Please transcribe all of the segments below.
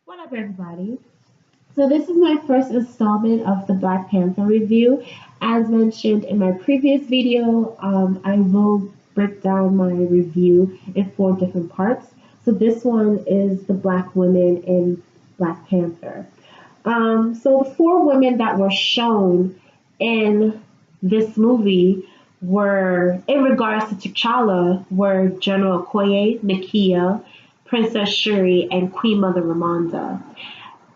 What up, everybody? So, this is my first installment of the Black Panther review. As mentioned in my previous video, I will break down my review in four different parts. So, this one is the Black women in Black Panther. So, the four women that were shown in this movie were, in regards to T'Challa, were General Okoye, Nakia, Princess Shuri, and Queen Mother Ramonda.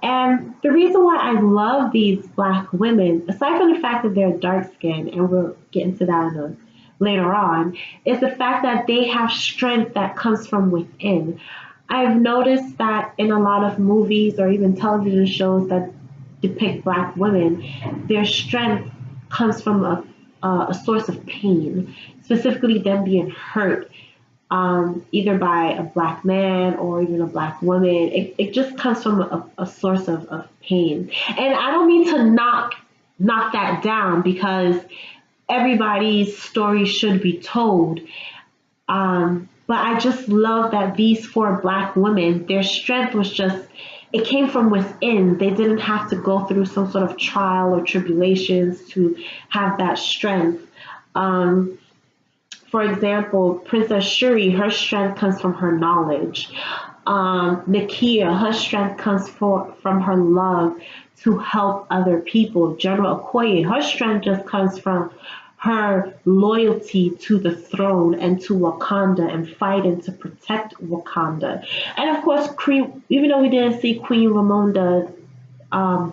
And the reason why I love these black women, aside from the fact that they're dark skinned, and we'll get into that later on, is the fact that they have strength that comes from within. I've noticed that in a lot of movies or even television shows that depict black women, their strength comes from a source of pain, specifically them being hurt either by a black man or even a black woman. It just comes from a source of pain. And I don't mean to knock that down because everybody's story should be told. But I just love that these four black women, their strength was just, it came from within. They didn't have to go through some sort of trial or tribulations to have that strength. Um, for example, Princess Shuri, her strength comes from her knowledge. Nakia, her strength comes from her love to help other people. General Okoye, her strength just comes from her loyalty to the throne and to Wakanda and fighting to protect Wakanda. And of course, even though we didn't see Queen Ramonda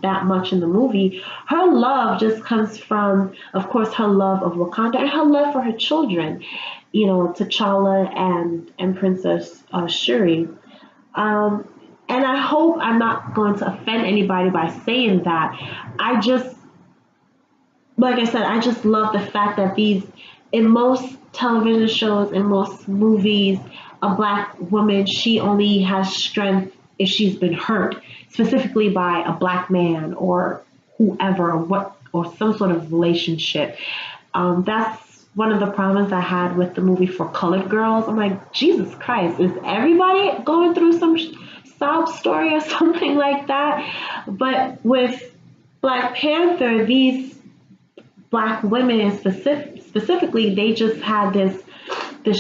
that much in the movie, her love just comes from, of course, her love of Wakanda and her love for her children, T'Challa and Princess Shuri. Um, and I hope I'm not going to offend anybody by saying that. I just, like I said, I just love the fact that in most television shows, in most movies, a black woman, she only has strength if she's been hurt, specifically by a black man or whoever, or some sort of relationship. That's one of the problems I had with the movie for colored girls. I'm like, Jesus Christ, is everybody going through some sob story or something like that? But with Black Panther, these black women specifically, they just had this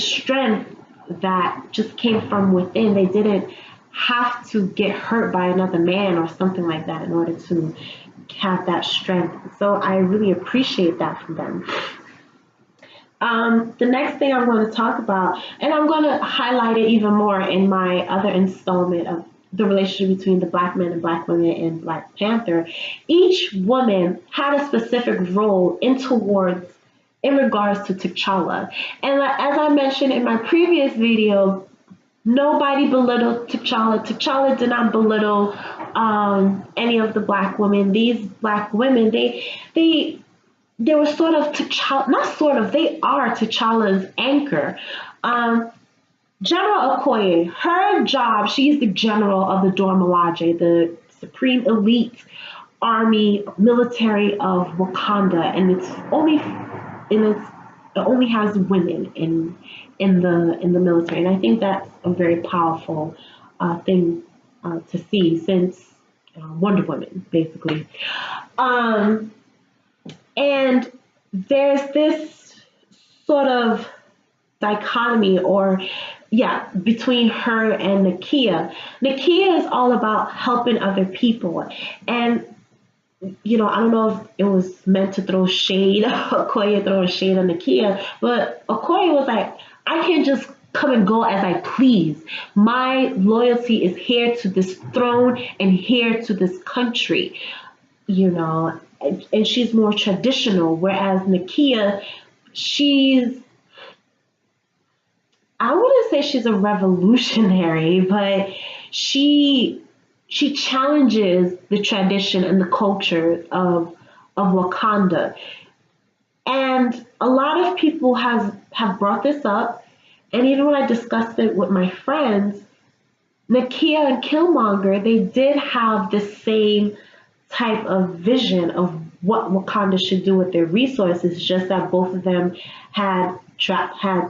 strength that just came from within. They didn't have to get hurt by another man or something like that in order to have that strength. So I really appreciate that from them. The next thing I'm going to talk about, and I'm going to highlight it even more in my other installment of the relationship between the black men and black women in Black Panther, each woman had a specific role in regards to T'Challa. And as I mentioned in my previous video, nobody belittled T'Challa. T'Challa did not belittle any of the black women. These black women, they were sort of T'Challa, not sort of, they are T'Challa's anchor. General Okoye, her job, she's the general of the Dora Milaje, the supreme elite army military of Wakanda, and it only has women in the military, and I think that's a very powerful thing to see since Wonder Woman, basically. Um, and there's this sort of dichotomy, or yeah, between her and Nakia. Nakia is all about helping other people. And I don't know if it was meant to throw shade, Okoye throwing shade on Nakia, but Okoye was like, I can't just come and go as I please. My loyalty is here to this throne and here to this country, and she's more traditional, whereas Nakia, she's, I wouldn't say she's a revolutionary, but she challenges the tradition and the culture of Wakanda. And a lot of people have brought this up, and even when I discussed it with my friends, Nakia and Killmonger, they did have the same type of vision of what Wakanda should do with their resources, just that both of them had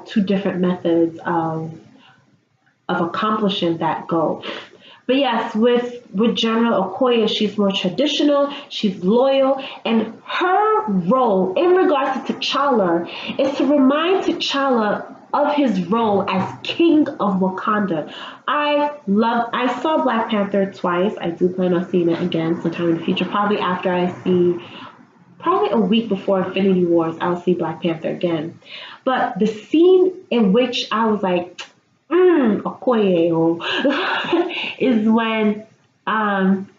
two different methods of accomplishing that goal. But yes, with General Okoye, she's more traditional, she's loyal, and her role in regards to T'Challa is to remind T'Challa of his role as King of Wakanda. I saw Black Panther twice. I do plan on seeing it again sometime in the future, probably after I see, probably a week before Infinity Wars, I'll see Black Panther again. But the scene in which I was like, Okoye, is when um,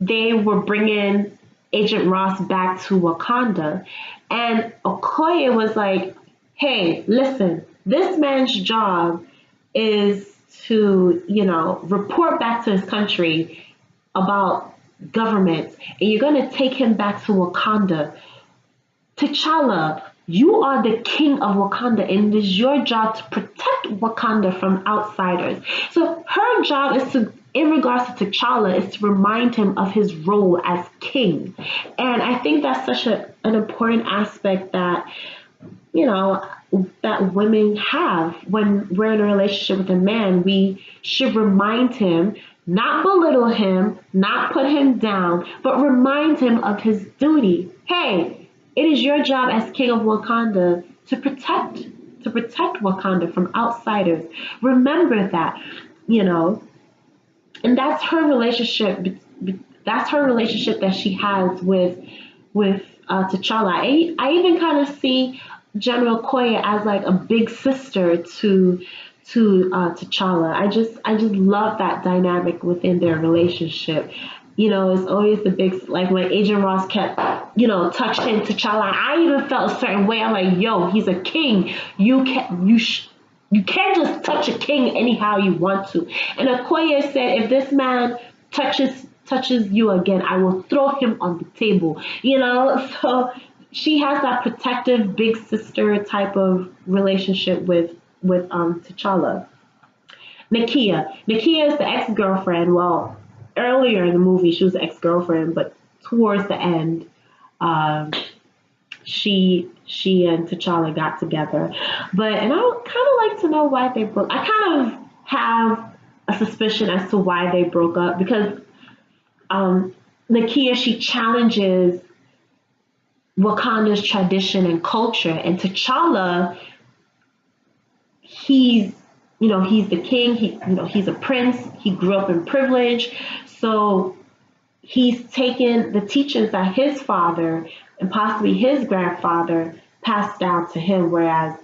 they were bringing Agent Ross back to Wakanda. And Okoye was like, hey, listen, this man's job is to, report back to his country about government, and you're going to take him back to Wakanda. T'Challa, you are the king of Wakanda, and it is your job to protect Wakanda from outsiders. So her job is to, in regards to T'Challa, is to remind him of his role as king. And I think that's such an important aspect that, that women have when we're in a relationship with a man. We should remind him, not belittle him, not put him down, but remind him of his duty. Hey, it is your job as king of Wakanda to protect Wakanda from outsiders. Remember that, and that's her relationship. That's her relationship that she has with T'Challa. I even kind of see General Okoye as like a big sister to T'Challa. I just love that dynamic within their relationship. It's always the big, like when Agent Ross kept, touching T'Challa. I even felt a certain way. I'm like, yo, he's a king. You can't just touch a king anyhow you want to. And Okoye said, if this man touches you again, I will throw him on the table. So she has that protective big sister type of relationship with T'Challa. Nakia is the ex-girlfriend. Well, earlier in the movie she was the ex-girlfriend, but towards the end, she and T'Challa got together. And I would kind of like to know why they broke. I kind of have a suspicion as to why they broke up, because Nakia, she challenges Wakanda's tradition and culture, and T'Challa, he's the king. He's a prince. He grew up in privilege, so he's taken the teachings that his father and possibly his grandfather passed down to him, whereas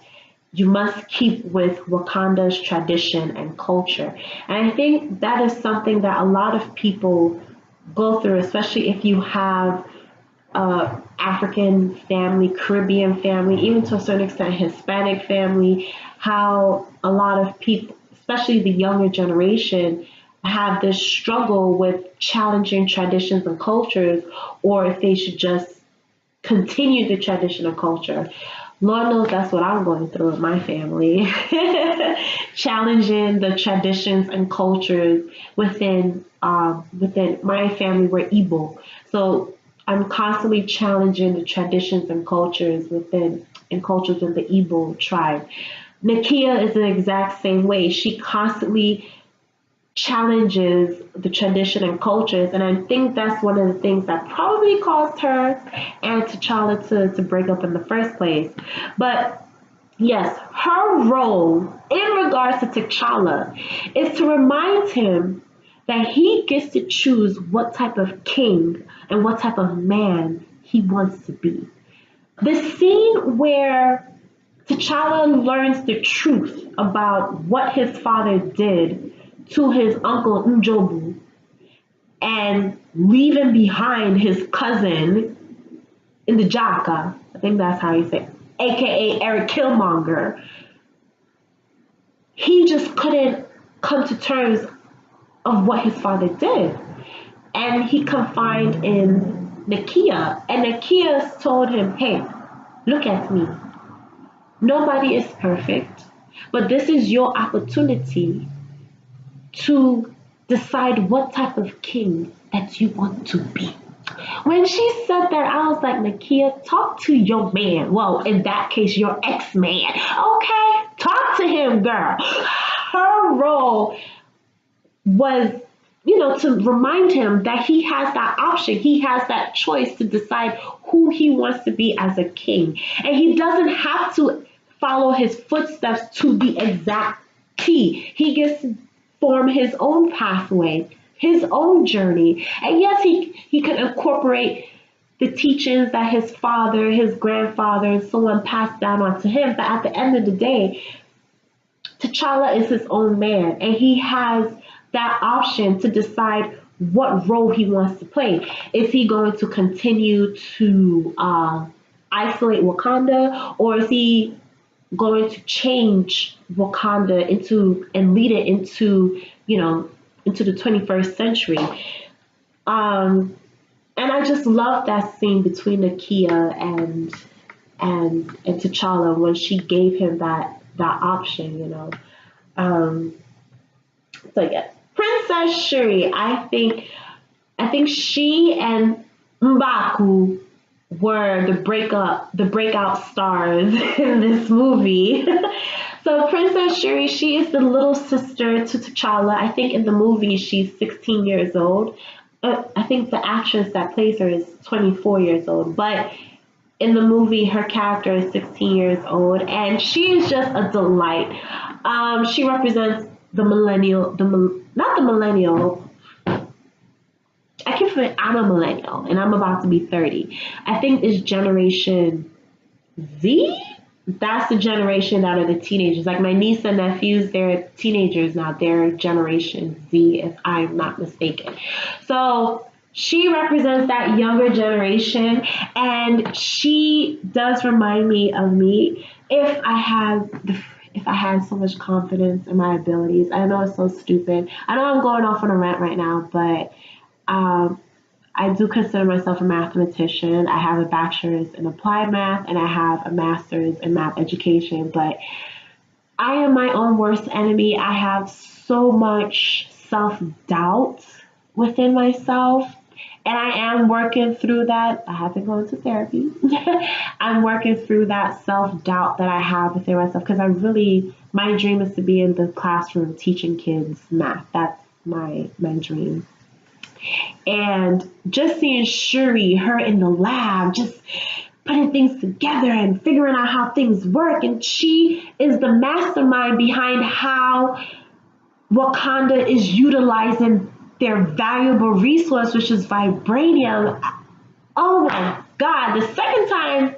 you must keep with Wakanda's tradition and culture. And I think that is something that a lot of people go through, especially if you have African family, Caribbean family, even to a certain extent Hispanic family, how a lot of people, especially the younger generation, have this struggle with challenging traditions and cultures, or if they should just continue the tradition and culture. Lord knows that's what I'm going through with my family. Challenging the traditions and cultures within my family. We're Igbo. So I'm constantly challenging the traditions and cultures within the Igbo tribe. Nakia is the exact same way. She constantly challenges the tradition and cultures, and I think that's one of the things that probably caused her and T'Challa to break up in the first place. But yes, her role in regards to T'Challa is to remind him that he gets to choose what type of king and what type of man he wants to be. The scene where T'Challa learns the truth about what his father did to his uncle Njobu and leaving behind his cousin in the Jaka, I think that's how you say it, aka Eric Killmonger. He just couldn't come to terms of what his father did. And he confided in Nakia. And Nakia told him, hey, look at me. Nobody is perfect, but this is your opportunity to decide what type of king that you want to be. When she said that, I was like, Nakia, talk to your man. Well, in that case, your ex-man. Okay, talk to him, girl. Her role was, to remind him that he has that option. He has that choice to decide who he wants to be as a king. And he doesn't have to follow his footsteps to the exact T. He gets to form his own pathway, his own journey. And yes, he could incorporate the teachings that his father, his grandfather, and so on passed down onto him. But at the end of the day, T'Challa is his own man, and he has that option to decide what role he wants to play. Is he going to continue to isolate Wakanda, or is he going to change Wakanda into and lead it into, into the 21st century? And I just love that scene between Nakia and T'Challa when she gave him that option. Um, so yeah, Princess Shuri. I think she and M'Baku were the breakout stars in this movie. So Princess Shuri, she is the little sister to T'Challa. I think in the movie she's 16 years old. I think the actress that plays her is 24 years old, but in the movie her character is 16 years old, and she is just a delight. She represents the millennial, not the millennial. I keep forgetting I'm a millennial and I'm about to be 30. I think it's Generation Z. That's the generation that are the teenagers. Like my niece and nephews, they're teenagers now. They're Generation Z, if I'm not mistaken. So she represents that younger generation, and she does remind me of me if I had so much confidence in my abilities. I know it's so stupid. I know I'm going off on a rant right now, but um, I do consider myself a mathematician. I have a bachelor's in applied math and I have a master's in math education, but I am my own worst enemy. I have so much self-doubt within myself, and I am working through that. I have been going to therapy. I'm working through that self-doubt that I have within myself, because my dream is to be in the classroom teaching kids math. That's my dream. And just seeing Shuri, her in the lab, just putting things together and figuring out how things work. And she is the mastermind behind how Wakanda is utilizing their valuable resource, which is vibranium. Oh my God. The second time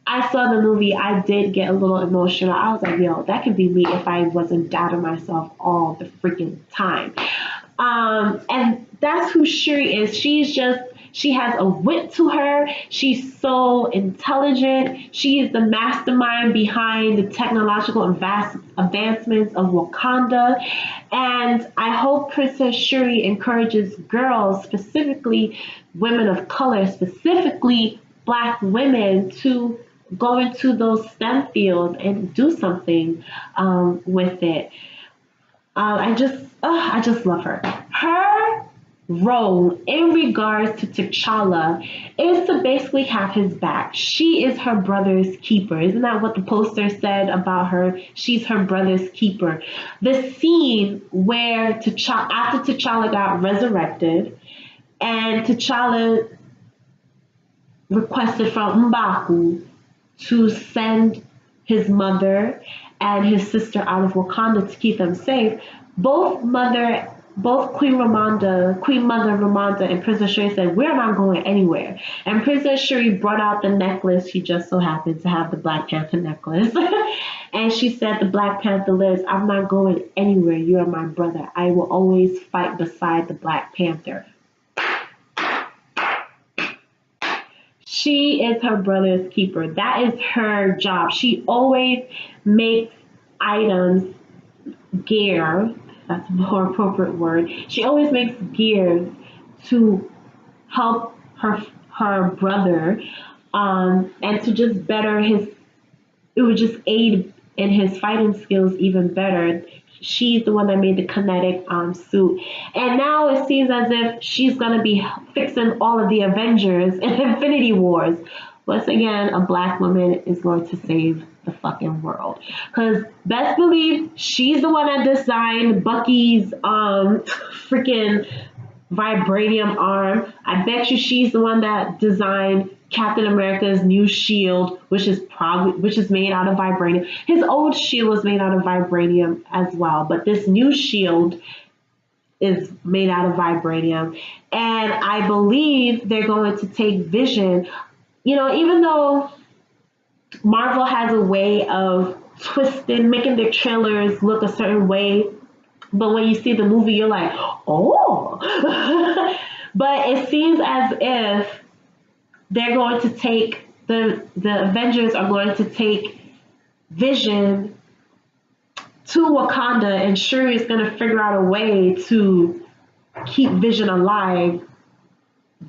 I saw the movie, I did get a little emotional. I was like, yo, that could be me if I wasn't doubting myself all the freaking time. And that's who Shuri is. She has a wit to her. She's so intelligent. She is the mastermind behind the technological advancements of Wakanda. And I hope Princess Shuri encourages girls, specifically women of color, specifically Black women, to go into those STEM fields and do something with it. I just love her. Her role in regards to T'Challa is to basically have his back. She is her brother's keeper. Isn't that what the poster said about her? She's her brother's keeper. The scene where after T'Challa got resurrected and T'Challa requested from M'Baku to send his mother and his sister out of Wakanda to keep them safe, both Queen Mother Ramonda and Princess Shuri said, we're not going anywhere. And Princess Shuri brought out the necklace. She just so happened to have the Black Panther necklace. And she said, the Black Panther lives. I'm not going anywhere. You are my brother. I will always fight beside the Black Panther. She is her brother's keeper. That is her job. She always makes items, gear, that's a more appropriate word. She always makes gear to help her brother, and to just better it would just aid in his fighting skills even better. She's the one that made the kinetic suit. And now it seems as if she's going to be fixing all of the Avengers in Infinity Wars. Once again, a Black woman is going to save the fucking world. Because best believe she's the one that designed Bucky's freaking vibranium arm. I bet you she's the one that designed Captain America's new shield, which is made out of vibranium. His old shield was made out of vibranium as well, but this new shield is made out of vibranium. And I believe they're going to take Vision. You know, even though Marvel has a way of twisting, making their trailers look a certain way, but when you see the movie, you're like, oh. But it seems as if they're going to take the Avengers are going to take Vision to Wakanda, and Shuri is going to figure out a way to keep Vision alive,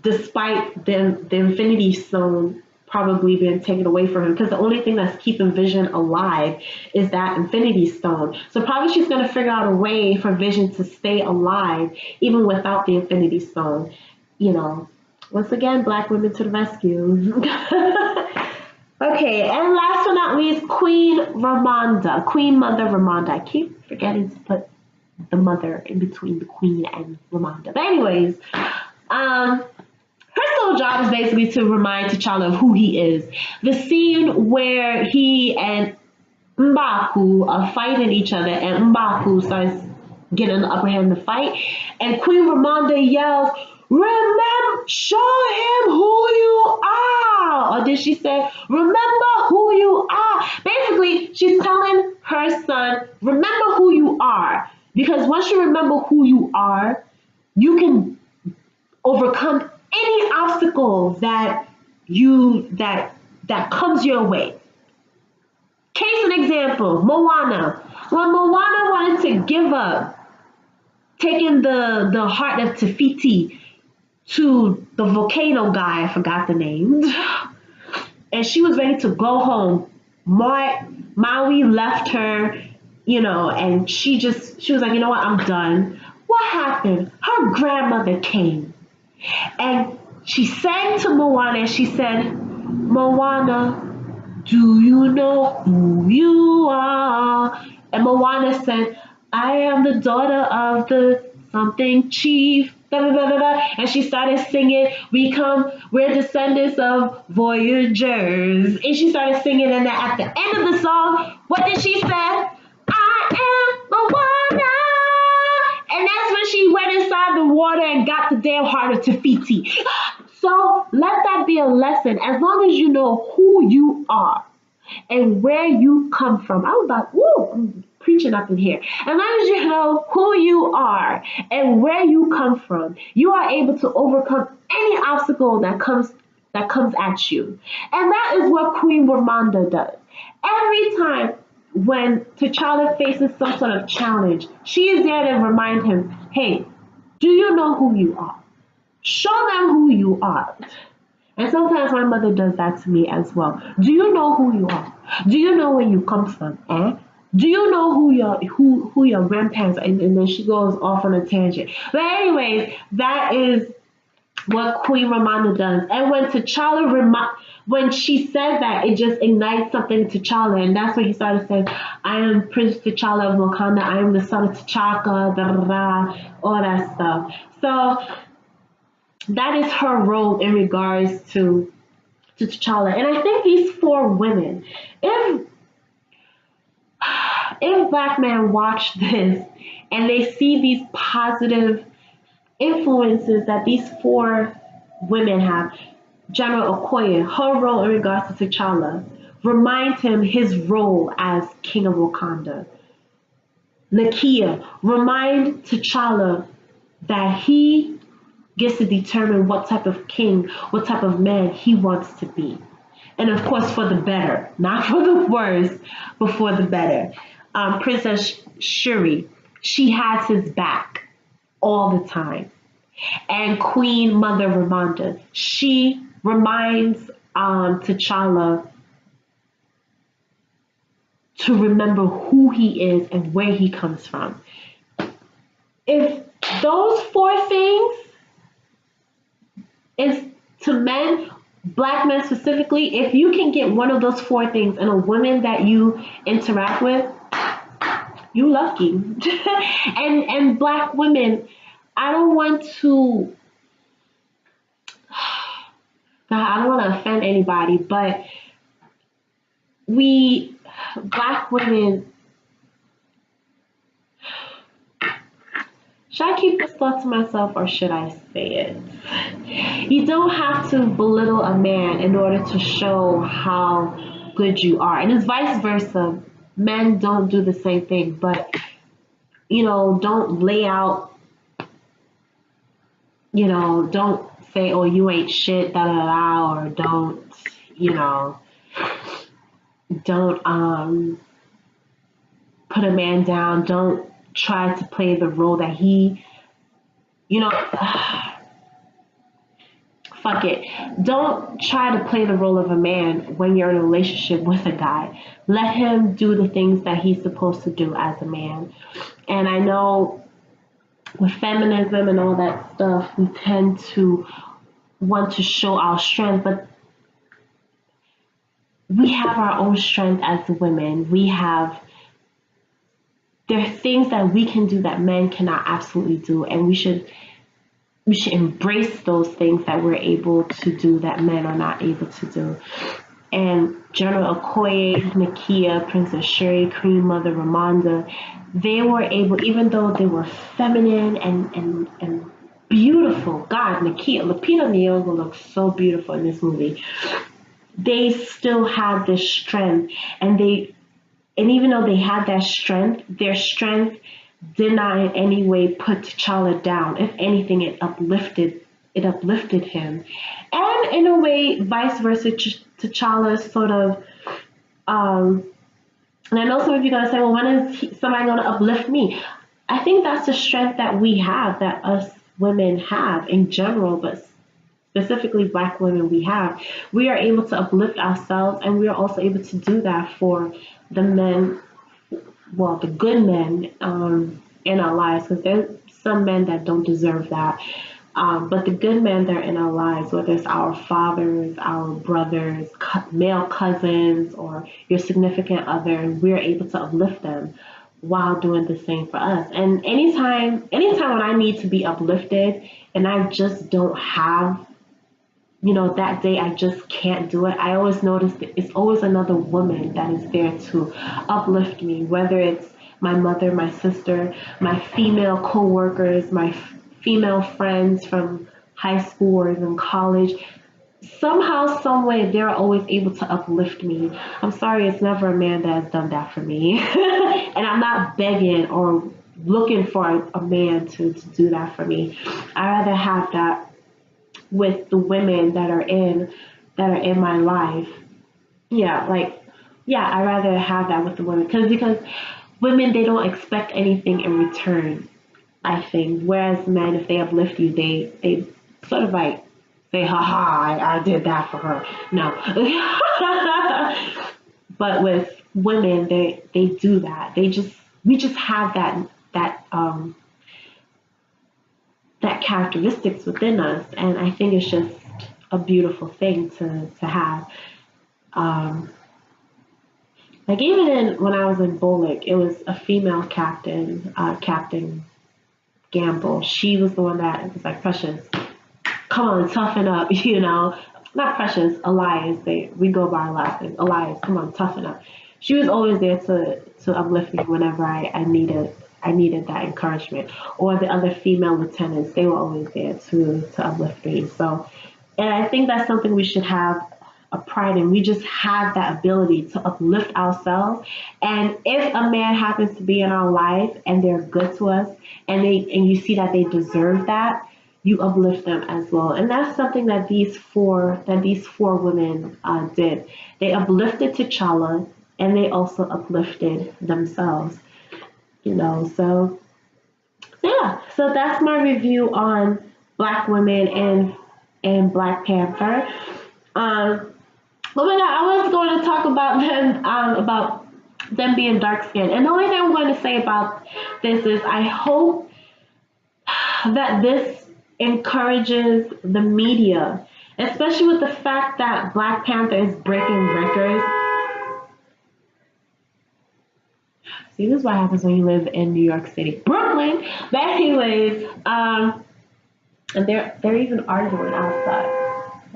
despite the Infinity Stone probably being taken away from him, because the only thing that's keeping Vision alive is that Infinity Stone. So probably she's going to figure out a way for Vision to stay alive even without the Infinity Stone. You know, once again, Black women to the rescue. Okay, and last but not least, Queen Ramonda, Queen Mother Ramonda. I keep forgetting to put the mother in between the Queen and Ramonda. But anyways, her sole job is basically to remind T'Challa of who he is. The scene where he and M'Baku are fighting each other, and M'Baku starts getting the upper hand in the fight, and Queen Ramonda yells, "Remember, show him who you are." Or did she say, "Remember who you are"? Basically, she's telling her son, remember who you are. Because once you remember who you are, you can overcome any obstacle that comes your way. Case in example, Moana. When Moana wanted to give up taking the heart of Tafiti to the volcano guy, I forgot the name, and she was ready to go home, Maui left her, you know, and she was like, you know what, I'm done. What happened? Her grandmother came. And she sang to Moana and she said, "Moana, do you know who you are?" And Moana said, "I am the daughter of the something chief." Da, da, da, da, da. And she started singing, we're descendants of voyagers. And she started singing, and at the end of the song, what did she say? "I am Moana." And that's when she went inside the water and got the damn heart of Tafiti. So let that be a lesson. As long as you know who you are and where you come from. I was like, woo, I'm preaching up in here. As long as you know who you are and where you come from, you are able to overcome any obstacle that comes at you. And that is what Queen Ramonda does. Every time when T'Challa faces some sort of challenge, she is there to remind him, hey, do you know who you are? Show them who you are. And sometimes my mother does that to me as well. Do you know who you are? Do you know where you come from? Do you know who your grandparents are? And then she goes off on a tangent. But anyways, that is what Queen Ramonda does. And when when she said that, it just ignites something in T'Challa, and that's when he started saying, "I am Prince T'Challa of Wakanda. I am the son of T'Chaka," da da da, all that stuff. So that is her role in regards to T'Challa. And I think these four women, if Black men watch this and they see these positive influences that these four women have, General Okoye, her role in regards to T'Challa, remind him his role as King of Wakanda. Nakia, remind T'Challa that he gets to determine what type of king, what type of man he wants to be. And of course, for the better, not for the worse, but for the better. Princess Shuri, she has his back all the time. And Queen Mother Ramonda, she reminds T'Challa to remember who he is and where he comes from. If those four things is to men, Black men specifically, if you can get one of those four things in a woman that you interact with, you lucky. And black women, I don't want to, God, I don't want to offend anybody, but we black women, should I keep this thought to myself or should I say it? You don't have to belittle a man in order to show how good you are. And it's vice versa. Men don't do the same thing, but don't lay out, don't say, oh, you ain't shit, da da da, or don't put a man down. Don't try to play the role that he, you know, fuck it. Don't try to play the role of a man when you're in a relationship with a guy. Let him do the things that he's supposed to do as a man. And I know with feminism and all that stuff, we tend to want to show our strength, but we have our own strength as women. There are things that we can do that men cannot absolutely do, and we should embrace those things that we're able to do that men are not able to do. And General Okoye, Nakia, Princess Sherry, Queen Mother Ramonda, they were able, even though they were feminine and beautiful. God, Nakia, Lupita Nyong'o looks so beautiful in this movie. They still had this strength, and even though they had that strength, their strength did not in any way put T'Challa down. If anything, it uplifted him. And in a way, vice versa, T'Challa sort of, and I know some of you are going to say, well, when is somebody going to uplift me? I think that's the strength that we have, that us women have in general, but specifically black women we have. We are able to uplift ourselves, and we are also able to do that for the men, well, the good men in our lives, because there's some men that don't deserve that. But the good men that are in our lives, whether it's our fathers, our brothers, male cousins, or your significant other, we're able to uplift them while doing the same for us. And anytime when I need to be uplifted and I just don't have, that day I just can't do it, I always notice that it's always another woman that is there to uplift me, whether it's my mother, my sister, my female co-workers, my female friends from high school or even college. Somehow, some way, they're always able to uplift me. I'm sorry, it's never a man that has done that for me. And I'm not begging or looking for a man to do that for me. I'd rather have that with the women that are in my life. I'd rather have that with the women, because women, they don't expect anything in return, I think. Whereas men, if they uplift you, they sort of like say, haha, I did that for her. No. But with women, they do that. We just have that characteristics within us, and I think it's just a beautiful thing to have. Like even when I was in Bullock, it was a female captain, Captain Gamble. She was the one that was like, Precious, come on, toughen up, Not Precious, Elias. We go by our last name. Elias, come on, toughen up. She was always there to uplift me whenever I needed that encouragement. Or the other female lieutenants, they were always there to uplift me. So, and I think that's something we should have a pride in. We just have that ability to uplift ourselves. And if a man happens to be in our life and they're good to us, and you see that they deserve that, you uplift them as well. And that's something that these four women did. They uplifted T'Challa, and they also uplifted themselves. So yeah. So that's my review on Black women and Black Panther. Oh my God, I was going to talk about them being dark skinned. And the only thing I'm going to say about this is I hope that this encourages the media especially with the fact that Black Panther is breaking records. See, this is what happens when you live in New York City, Brooklyn. But anyways, and they're even arguing outside.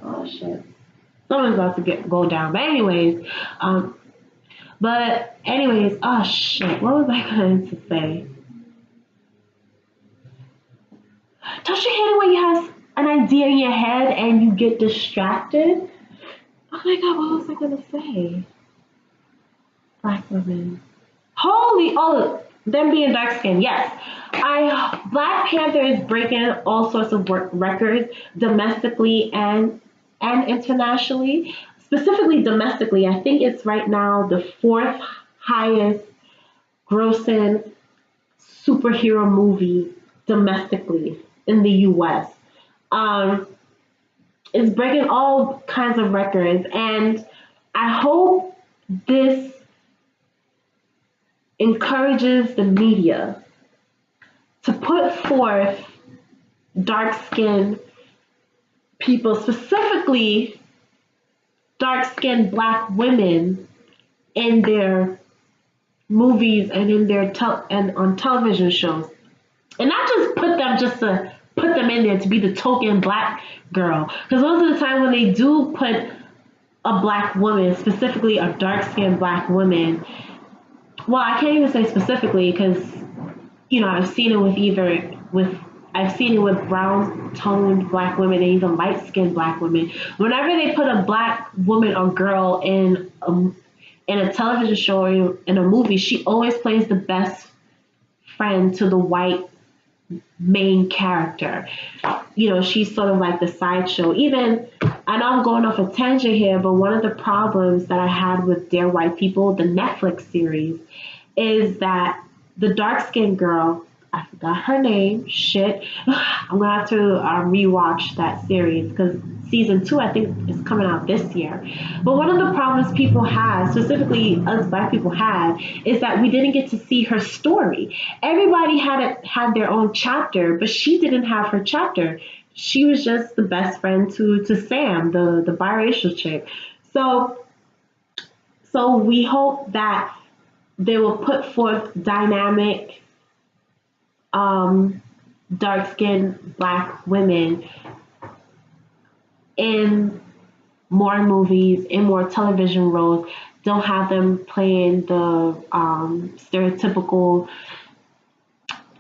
Oh shit, someone's about to go down. But anyways, oh shit, what was I going to say? Don't you hate it when you have an idea in your head and you get distracted? Oh my god, what was I gonna say? Black women. Holy, oh, them being dark skinned, yes. Black Panther is breaking all sorts of records domestically and internationally. Specifically domestically, I think it's right now the fourth highest grossing superhero movie domestically in the US. Um, it's breaking all kinds of records, and I hope this encourages the media to put forth dark skinned people, specifically dark skinned black women, in their movies and in their and on television shows, and not just put them in there to be the token black girl. Because most of the time when they do put a black woman, specifically a dark skinned black woman, well, I can't even say specifically because I've seen it I've seen it with brown toned black women and even light skinned black women. Whenever they put a black woman or girl in a television show or in a movie, she always plays the best friend to the white main character. She's sort of like the sideshow. Even, I know I'm going off a tangent here, but one of the problems that I had with Dear White People, the Netflix series, is that the dark skinned girl, I forgot her name, shit. I'm gonna have to rewatch that series because season 2 I think is coming out this year. But one of the problems people had, specifically us black people had, is that we didn't get to see her story. Everybody had their own chapter, but she didn't have her chapter. She was just the best friend to Sam, the biracial chick. So we hope that they will put forth dynamic dark-skinned black women in more movies, in more television roles. Don't have them playing the stereotypical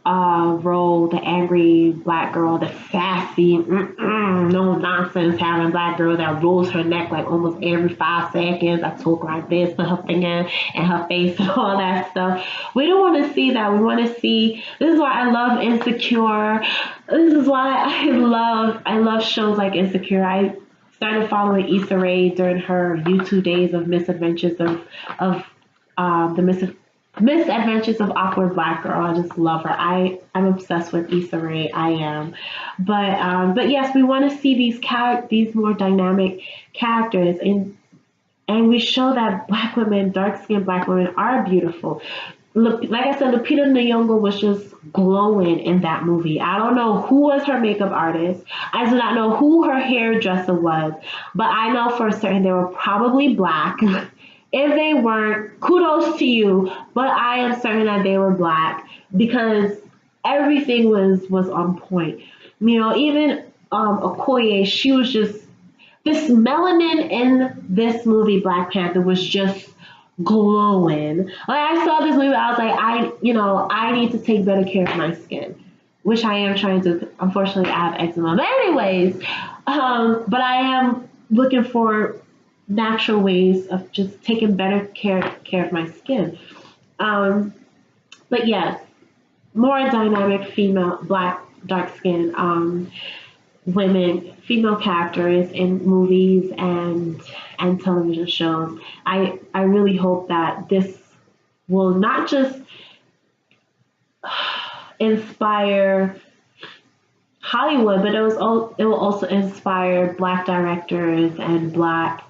role, the angry black girl, the sassy, no nonsense having black girl that rolls her neck like almost every 5 seconds. I talk like this, put her finger in her face and all that stuff. We don't want to see that. We want to see. This is why I love Insecure. This is why I love shows like Insecure. I started following Issa Rae during her YouTube days of misadventures of the Misadventures of Awkward Black Girl. I just love her. I'm obsessed with Issa Rae. I am. But yes, we want to see these more dynamic characters, and we show that black women, dark skinned black women, are beautiful. Look, like I said, Lupita Nyong'o was just glowing in that movie. I don't know who was her makeup artist. I do not know who her hairdresser was, but I know for certain they were probably black. If they weren't, kudos to you, but I am certain that they were black because everything was on point. Even Okoye, she was just, this melanin in this movie Black Panther was just glowing. Like, I saw this movie, I was like, I need to take better care of my skin, which I am trying to. Unfortunately, I have eczema. But anyways, but I am looking for natural ways of just taking better care of my skin. But yes, more dynamic female, black, dark skin women, female characters in movies and television shows. I really hope that this will not just inspire Hollywood, but it will also inspire black directors and black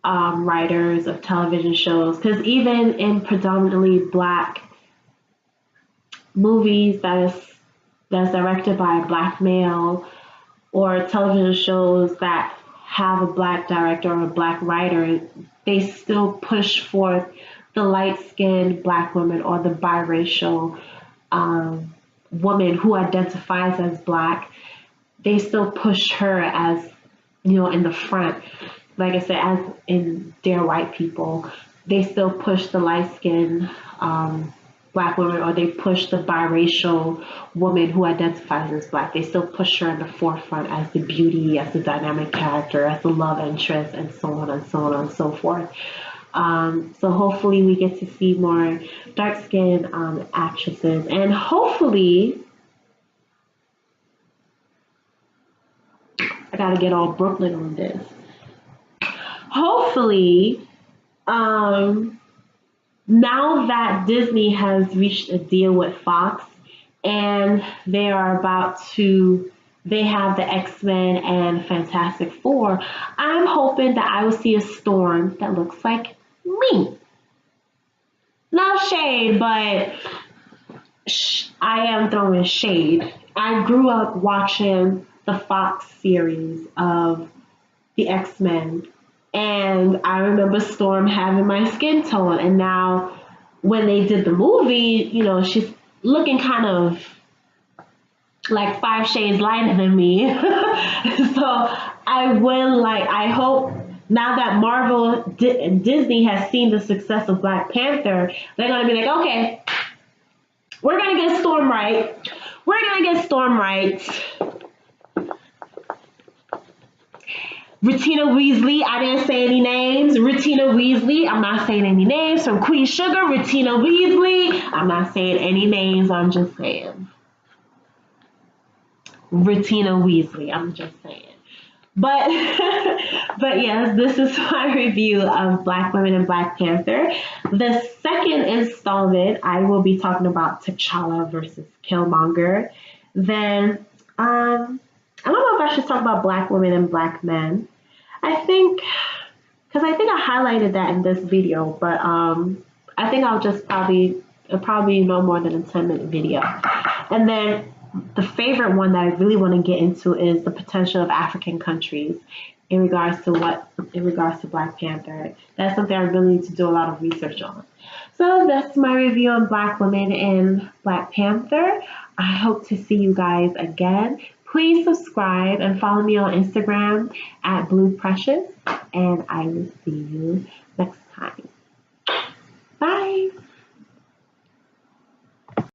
writers of television shows, because even in predominantly black movies that's directed by a black male, or television shows that have a Black director or a Black writer, they still push forth the light-skinned Black woman or the biracial woman who identifies as Black. They still push her as, in the front. Like I said, as in Dear White People, they still push the light-skinned Black woman, or they push the biracial woman who identifies as Black. They still push her in the forefront as the beauty, as the dynamic character, as the love interest, and so on and so on and so forth. So hopefully we get to see more dark-skinned actresses, and hopefully, I gotta get all Brooklyn on this. Hopefully, now that Disney has reached a deal with Fox and they have the X-Men and Fantastic Four, I'm hoping that I will see a Storm that looks like me. No shade, but I am throwing shade. I grew up watching the Fox series of the X-Men, and I remember Storm having my skin tone, and now when they did the movie, she's looking kind of like 5 shades lighter than me. So I hope now that Marvel and Disney has seen the success of Black Panther, they're going to be like, okay, we're going to get Storm right. We're going to get Storm right. Retina Weasley, I didn't say any names. Retina Weasley, I'm not saying any names. From Queen Sugar, Retina Weasley, I'm not saying any names. I'm just saying. Retina Weasley, I'm just saying. But yes, this is my review of Black Women and Black Panther. The second installment, I will be talking about T'Challa versus Killmonger. Then, I don't know if I should talk about Black women and Black men. I think I highlighted that in this video, but I think I'll just probably no more than a 10-minute video. And then the favorite one that I really want to get into is the potential of African countries in regards to Black Panther. That's something I really need to do a lot of research on. So that's my review on Black women and Black Panther. I hope to see you guys again. Please subscribe and follow me on Instagram at Blue Precious, and I will see you next time.